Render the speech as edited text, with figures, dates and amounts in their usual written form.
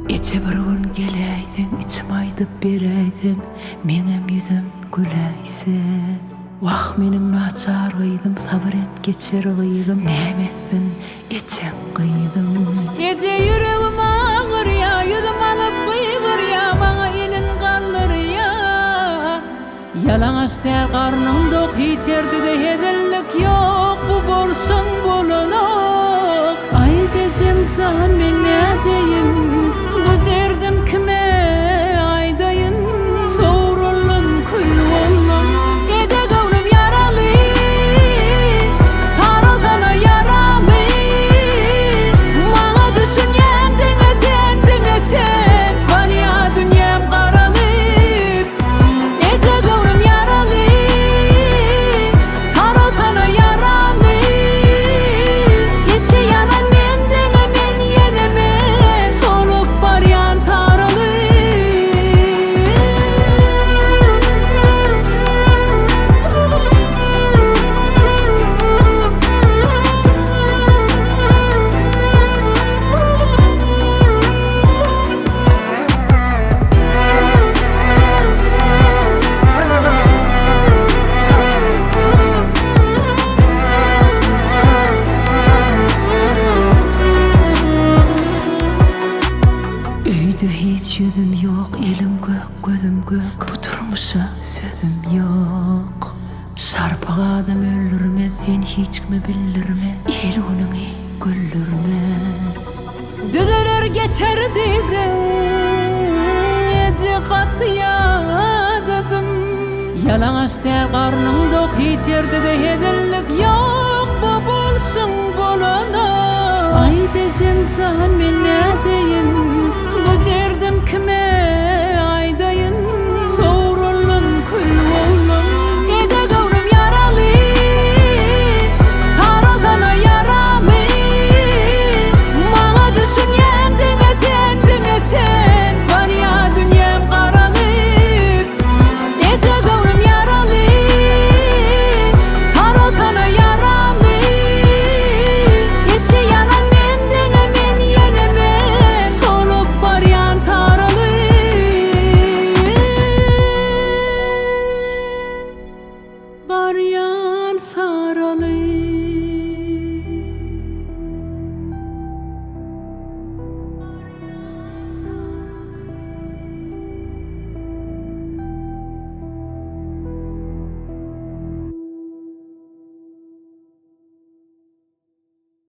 Eçe bir gün geleydin, içim aydıp bereydin, menem yüzüm güleysin. Vah menin naçar gıydım, sabır et geçer gıydım, nemetsin eçem gıydım. Ece yüreğim ağır ya, yudum alıp kıygır ya, bana elin kalır ya. Yalan açtı karnım dok, hiç yerde de hedellik yok, bu bolsun bulunuk. Ay dezim can men ne deyim, bu derdim kime aydayın, soğurullum kül oldum. Gece gönlüm yaralı, sarılsana yaramı, bana düşünyendin eten, bana dünyam karalıp. Gece gönlüm yaralı, sarılsana yaramı, içi yanan mendin men yeneme, solup var yan sarılı. Öydü hiç yüzüm yok, elim gök, gözüm gök, bu durmuşa sözüm yok. Şarpık adam öldürme, sen hiç kimi bildirme, el gününi güldürme. Düdülür geçer dedim, ece katıya dedim. Yalan açtı karnım dok, hiç yerde de hedellik yok, bu bolsun bulunuk. Ay dezim can men ne